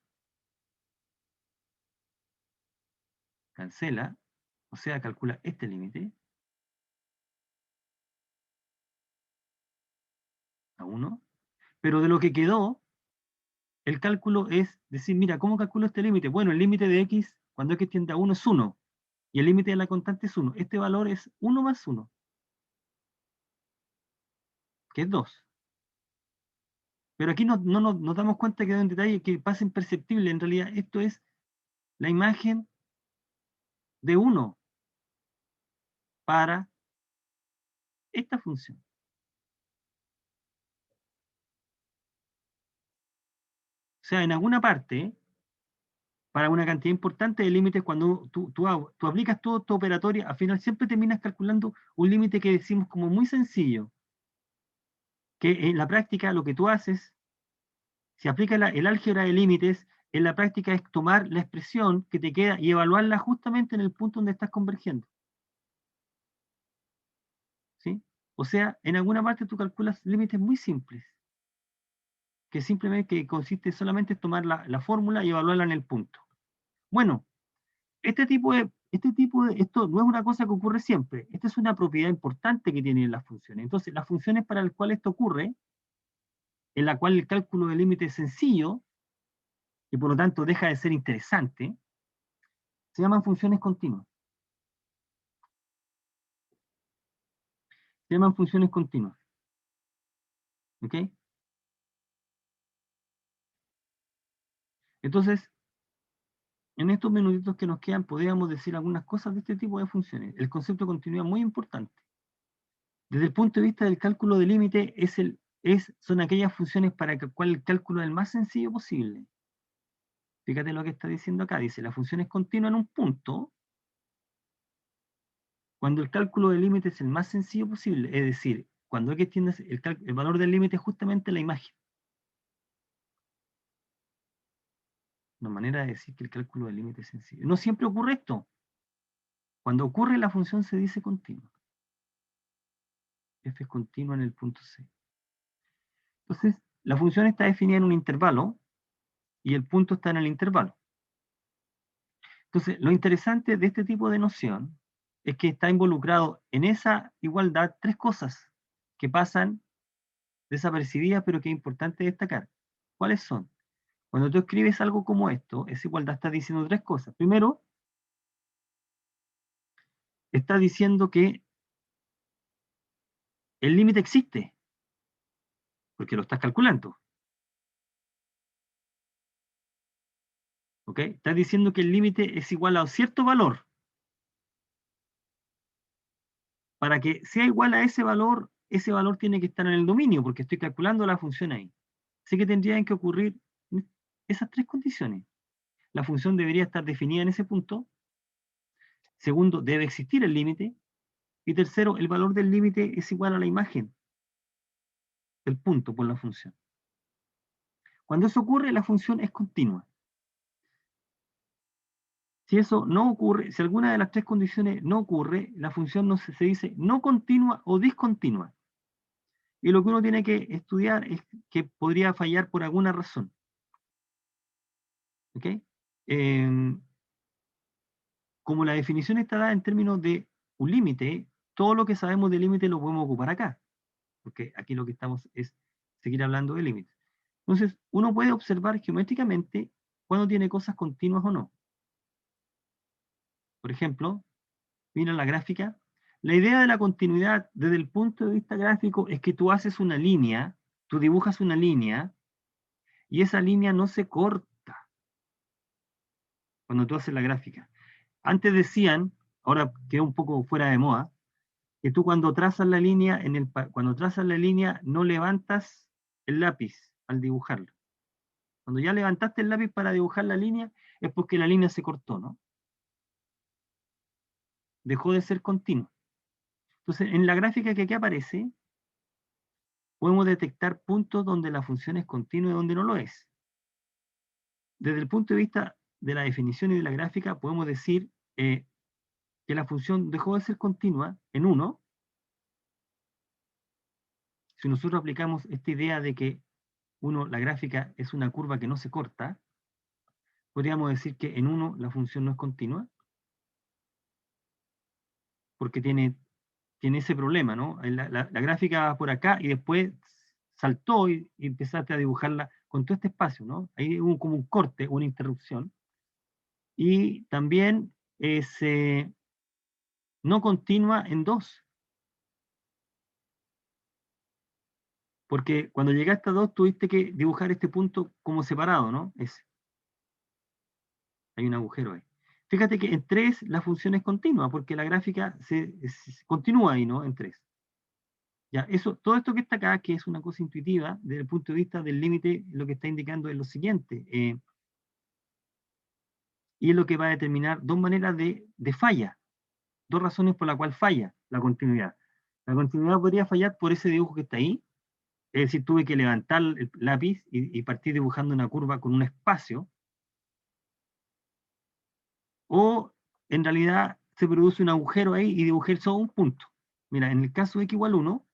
S1: cancela, o sea, calcula este límite a 1, pero de lo que quedó, el cálculo es decir, mira, ¿cómo calculo este límite? Bueno, el límite de x, cuando x tiende a 1 es 1, y el límite de la constante es 1. Este valor es 1 más 1, que es 2. Pero aquí nos damos cuenta que hay un detalle que pasa imperceptible. En realidad, esto es la imagen de 1 para esta función. O sea, en alguna parte, para una cantidad importante de límites, cuando tú aplicas todo tu operatorio, al final siempre terminas calculando un límite que decimos como muy sencillo, que en la práctica lo que tú haces, si aplicas el álgebra de límites, en la práctica es tomar la expresión que te queda y evaluarla justamente en el punto donde estás convergiendo. ¿Sí? O sea, en alguna parte tú calculas límites muy simples, que simplemente consiste solamente en tomar la fórmula y evaluarla en el punto. Bueno, esto no es una cosa que ocurre siempre. Esta es una propiedad importante que tienen las funciones. Entonces, las funciones para las cuales esto ocurre, en la cual el cálculo de límite es sencillo, y por lo tanto deja de ser interesante, se llaman funciones continuas. Se llaman funciones continuas. ¿Ok? Entonces, en estos minutitos que nos quedan, podríamos decir algunas cosas de este tipo de funciones. El concepto de continuidad es muy importante. Desde el punto de vista del cálculo de límite, son aquellas funciones para el cual el cálculo es el más sencillo posible. Fíjate lo que está diciendo acá. Dice, la función es continua en un punto cuando el cálculo del límite es el más sencillo posible. Es decir, cuando hay que extiendes el valor del límite es justamente la imagen. Una manera de decir que el cálculo del límite es sencillo. No siempre ocurre esto. Cuando ocurre, la función se dice continua. F es continua en el punto C. Entonces, la función está definida en un intervalo y el punto está en el intervalo. Entonces, lo interesante de este tipo de noción es que está involucrado en esa igualdad tres cosas que pasan desapercibidas, pero que es importante destacar. ¿Cuáles son? Cuando tú escribes algo como esto, esa igualdad está diciendo tres cosas. Primero, está diciendo que el límite existe, porque lo estás calculando. ¿Ok? Está diciendo que el límite es igual a cierto valor. Para que sea igual a ese valor tiene que estar en el dominio, porque estoy calculando la función ahí. Así que tendrían que ocurrir esas tres condiciones. La función debería estar definida en ese punto. Segundo, debe existir el límite. Y tercero, el valor del límite es igual a la imagen del punto por la función. Cuando eso ocurre, la función es continua. Si eso no ocurre, si alguna de las tres condiciones no ocurre, la función no se dice no continua o discontinua. Y lo que uno tiene que estudiar es que podría fallar por alguna razón. ¿Ok? Como la definición está dada en términos de un límite, todo lo que sabemos de límite lo podemos ocupar acá, porque aquí lo que estamos es seguir hablando de límites. Entonces, uno puede observar geométricamente cuando tiene cosas continuas o no. Por ejemplo, mira la gráfica. La idea de la continuidad desde el punto de vista gráfico es que tú haces una línea, tú dibujas una línea, y esa línea no se corta cuando tú haces la gráfica. Antes decían, ahora queda un poco fuera de moda, que tú cuando trazas la línea, cuando trazas la línea no levantas el lápiz al dibujarlo. Cuando ya levantaste el lápiz para dibujar la línea, es porque la línea se cortó, ¿no? Dejó de ser continua. Entonces, en la gráfica que aquí aparece, podemos detectar puntos donde la función es continua y donde no lo es. Desde el punto de vista de la definición y de la gráfica, podemos decir que la función dejó de ser continua en 1. Si nosotros aplicamos esta idea de que la gráfica es una curva que no se corta, podríamos decir que en 1 la función no es continua, porque tiene ese problema, ¿no? La gráfica va por acá y después saltó y empezaste a dibujarla con todo este espacio, ¿no? Ahí hubo como un corte, una interrupción. Y también no continua en 2, porque cuando llegaste a 2 tuviste que dibujar este punto como separado, ¿no? Hay un agujero ahí. Fíjate que en 3 la función es continua, porque la gráfica se continúa ahí, ¿no? En 3. Ya, todo esto que está acá, que es una cosa intuitiva, desde el punto de vista del límite, lo que está indicando es lo siguiente. y es lo que va a determinar dos maneras de falla, dos razones por las cuales falla la continuidad. La continuidad podría fallar por ese dibujo que está ahí, es decir, tuve que levantar el lápiz y partir dibujando una curva con un espacio, o en realidad se produce un agujero ahí y dibujé solo un punto. Mira, en el caso de x igual 1,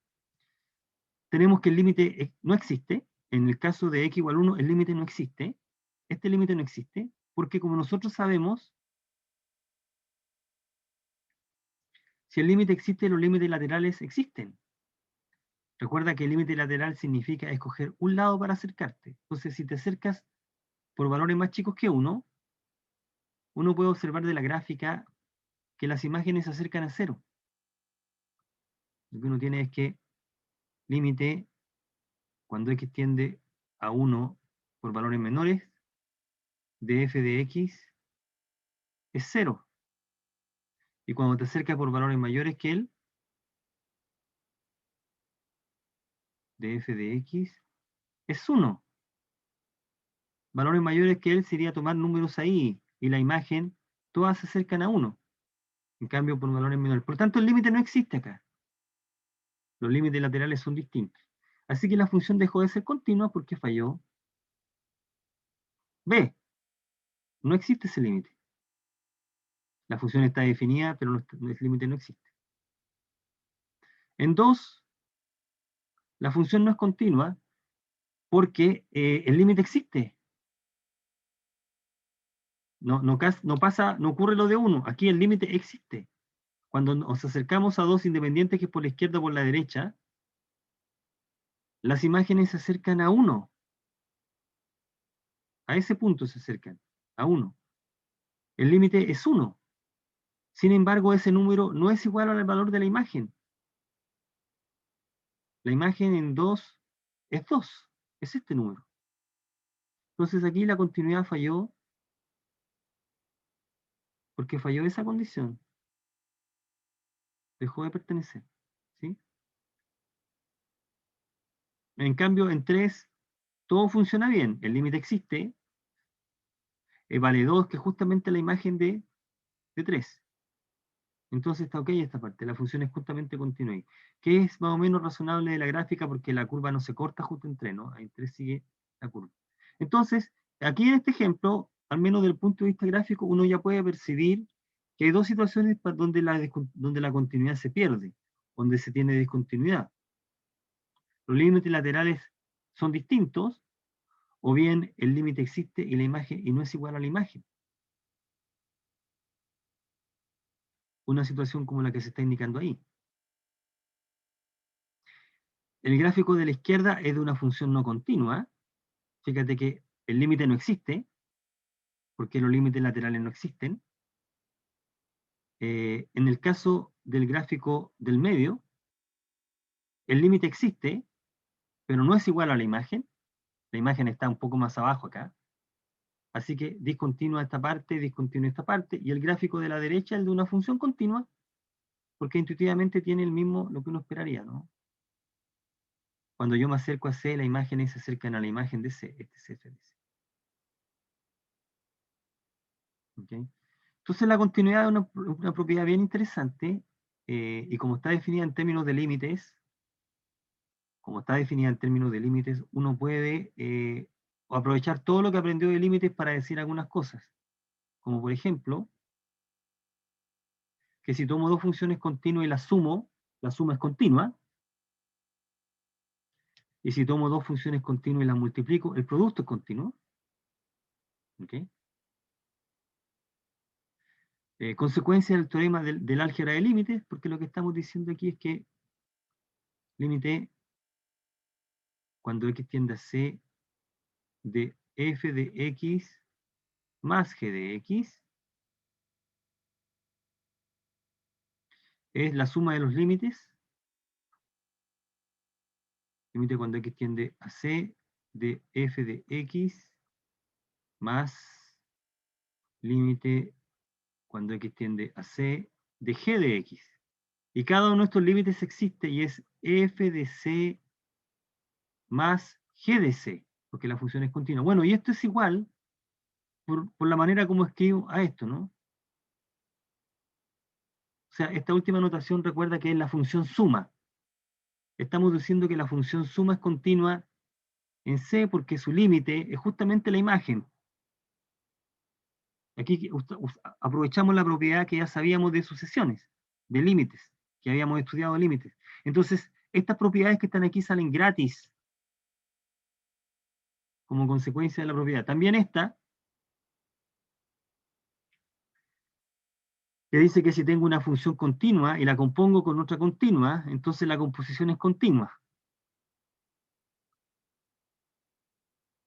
S1: tenemos que el límite no existe. En el caso de x igual 1, el límite no existe. Este límite no existe, porque como nosotros sabemos, si el límite existe, los límites laterales existen. Recuerda que el límite lateral significa escoger un lado para acercarte. Entonces, si te acercas por valores más chicos que 1, uno puede observar de la gráfica que las imágenes se acercan a 0. Lo que uno tiene es que límite, cuando x tiende a 1 por valores menores, de f de x es 0. Y cuando te acercas por valores mayores que él, de f de x es 1. Valores mayores que él sería tomar números ahí, y la imagen, todas se acercan a 1. En cambio, por valores menores. Por tanto, el límite no existe acá. Los límites laterales son distintos. Así que la función dejó de ser continua porque falló B. No existe ese límite. La función está definida, pero el límite no existe. En 2, la función no es continua porque el límite existe. No ocurre lo de 1. Aquí el límite existe. Cuando nos acercamos a dos independientes, que es por la izquierda o por la derecha, las imágenes se acercan a 1. A ese punto se acercan, a 1. El límite es 1. Sin embargo, ese número no es igual al valor de la imagen. La imagen en 2 es 2. Es este número. Entonces aquí la continuidad falló porque falló esa condición. Dejó de pertenecer. ¿Sí? En cambio, en 3, todo funciona bien. El límite existe. Vale 2, que es justamente la imagen de 3. Entonces está ok esta parte. La función es justamente continua ahí. Que es más o menos razonable de la gráfica porque la curva no se corta justo en 3, ¿no? En 3 sigue la curva. Entonces, aquí en este ejemplo, al menos desde el punto de vista gráfico, uno ya puede percibir que hay dos situaciones donde la continuidad se pierde, donde se tiene discontinuidad. Los límites laterales son distintos, o bien el límite existe y la imagen y no es igual a la imagen. Una situación como la que se está indicando ahí. El gráfico de la izquierda es de una función no continua. Fíjate que el límite no existe, porque los límites laterales no existen. En el caso del gráfico del medio, el límite existe, pero no es igual a la imagen. La imagen está un poco más abajo acá. Así que discontinua esta parte, discontinua esta parte, y el gráfico de la derecha es el de una función continua, porque intuitivamente tiene el mismo, lo que uno esperaría, ¿no? Cuando yo me acerco a C, las imágenes se acercan a la imagen de C. Este es F de C. ¿Okay? Entonces la continuidad es una propiedad bien interesante, y como está definida en términos de límites, uno puede aprovechar todo lo que aprendió de límites para decir algunas cosas. Como por ejemplo, que si tomo dos funciones continuas y las sumo, la suma es continua. Y si tomo dos funciones continuas y las multiplico, el producto es continuo. ¿Okay? Consecuencia del teorema del álgebra de límites, porque lo que estamos diciendo aquí es que límite, cuando x tiende a c de f de x más g de x, es la suma de los límites. Límite cuando x tiende a c de f de x más límite cuando x tiende a c de g de x. Y cada uno de estos límites existe y es f de c más g de c, porque la función es continua. Bueno, y esto es igual por la manera como escribo a esto, ¿no? O sea, esta última notación recuerda que es la función suma. Estamos diciendo que la función suma es continua en C porque su límite es justamente la imagen. Aquí aprovechamos la propiedad que ya sabíamos de sucesiones, de límites, que habíamos estudiado límites. Entonces, estas propiedades que están aquí salen gratis como consecuencia de la propiedad. También esta, que dice que si tengo una función continua y la compongo con otra continua, entonces la composición es continua.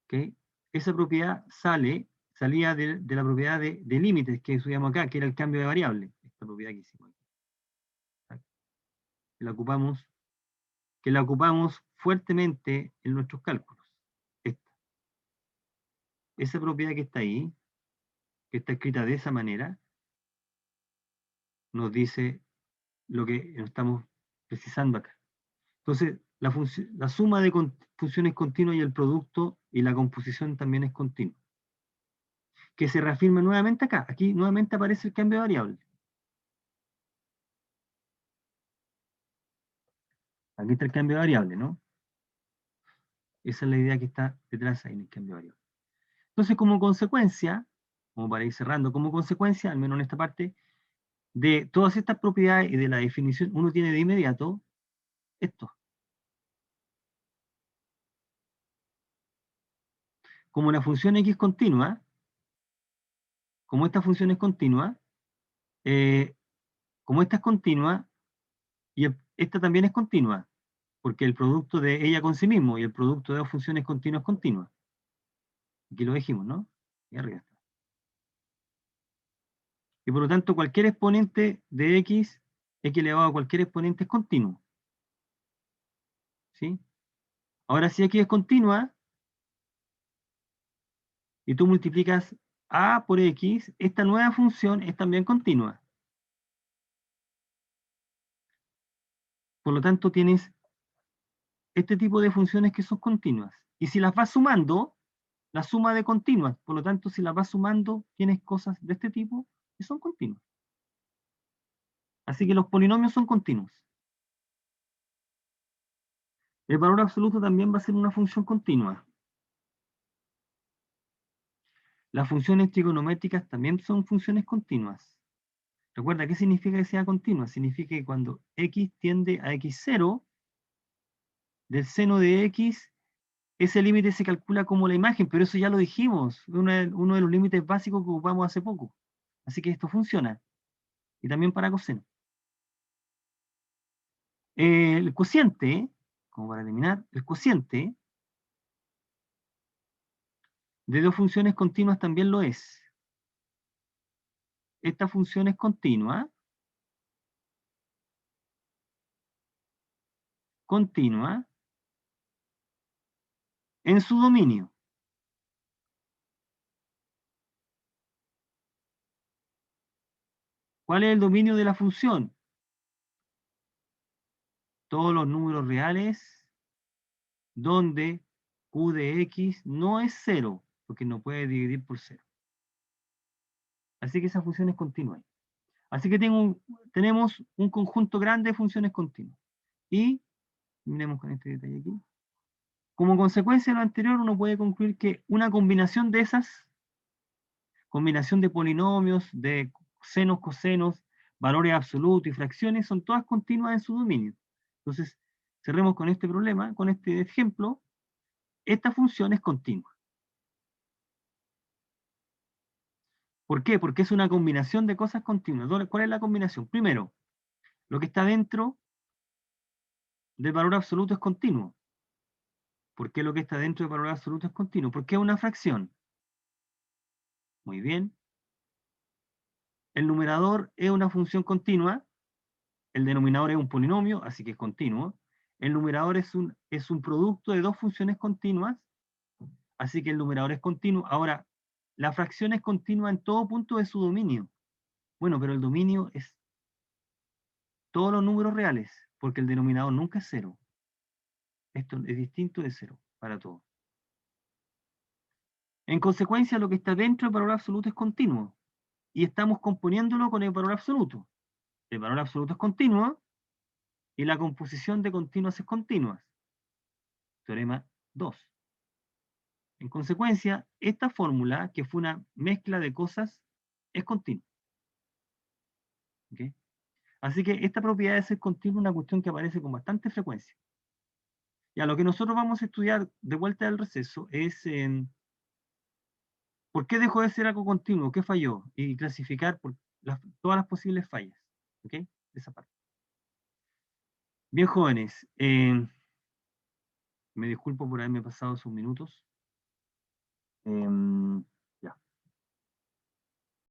S1: ¿Okay? Esa propiedad salía de la propiedad de límites que estudiamos acá, que era el cambio de variable. Esta propiedad que hicimos aquí. Que la ocupamos fuertemente en nuestros cálculos. Esta. Esa propiedad que está ahí, que está escrita de esa manera, nos dice lo que estamos precisando acá. Entonces, la suma de funciones continuas y el producto y la composición también es continua. Que se reafirma nuevamente acá. Aquí nuevamente aparece el cambio de variable. Aquí está el cambio de variable, ¿no? Esa es la idea que está detrás ahí en el cambio de variable. Entonces, como consecuencia, como para ir cerrando, como consecuencia, al menos en esta parte, de todas estas propiedades y de la definición, uno tiene de inmediato esto. Como la función x continua, como esta función es continua, eh, como esta es continua, y esta también es continua, porque el producto de ella con sí mismo y el producto de dos funciones continuas es continua. Aquí lo dijimos, ¿no? Y arriba está. Y por lo tanto, cualquier exponente de x elevado a cualquier exponente es continuo. ¿Sí? Ahora, si x es continua, y tú multiplicas a por x, esta nueva función es también continua. Por lo tanto, tienes este tipo de funciones que son continuas. Y si las vas sumando, la suma de continuas. Por lo tanto, si las vas sumando, tienes cosas de este tipo que son continuas. Así que los polinomios son continuos. El valor absoluto también va a ser una función continua. Las funciones trigonométricas también son funciones continuas. Recuerda, ¿qué significa que sea continua? Significa que cuando x tiende a x0, del seno de x, ese límite se calcula como la imagen, pero eso ya lo dijimos, uno de los límites básicos que ocupamos hace poco. Así que esto funciona. Y también para coseno. El cociente, como para terminar, el cociente de dos funciones continuas también lo es. Esta función es continua, continua, en su dominio. ¿Cuál es el dominio de la función? Todos los números reales donde q de x no es 0, porque no puede dividir por 0. Así que esa función es continua. Así que tenemos un conjunto grande de funciones continuas. Y, miremos con este detalle aquí. Como consecuencia de lo anterior, uno puede concluir que una combinación de esas, combinación de polinomios, de senos, cosenos, valores absolutos y fracciones, son todas continuas en su dominio. Entonces, cerremos con este problema, con este ejemplo. Esta función es continua. ¿Por qué? Porque es una combinación de cosas continuas. ¿Cuál es la combinación? Primero, lo que está dentro del valor absoluto es continuo. ¿Por qué lo que está dentro del valor absoluto es continuo? Porque es una fracción. Muy bien. El numerador es una función continua. El denominador es un polinomio, así que es continuo. El numerador es un producto de dos funciones continuas, así que el numerador es continuo. Ahora, la fracción es continua en todo punto de su dominio. Bueno, pero el dominio es todos los números reales, porque el denominador nunca es cero. Esto es distinto de cero para todos. En consecuencia, lo que está dentro del valor absoluto es continuo. Y estamos componiéndolo con el valor absoluto. El valor absoluto es continuo y la composición de continuas es continuas. Teorema 2. En consecuencia, esta fórmula, que fue una mezcla de cosas, es continua. ¿Okay? Así que esta propiedad de ser continuo es una cuestión que aparece con bastante frecuencia. Ya, lo que nosotros vamos a estudiar de vuelta del receso es por qué dejó de ser algo continuo, qué falló, y clasificar por todas las posibles fallas. ¿Ok? Esa parte. Bien, jóvenes, me disculpo por haberme pasado sus minutos.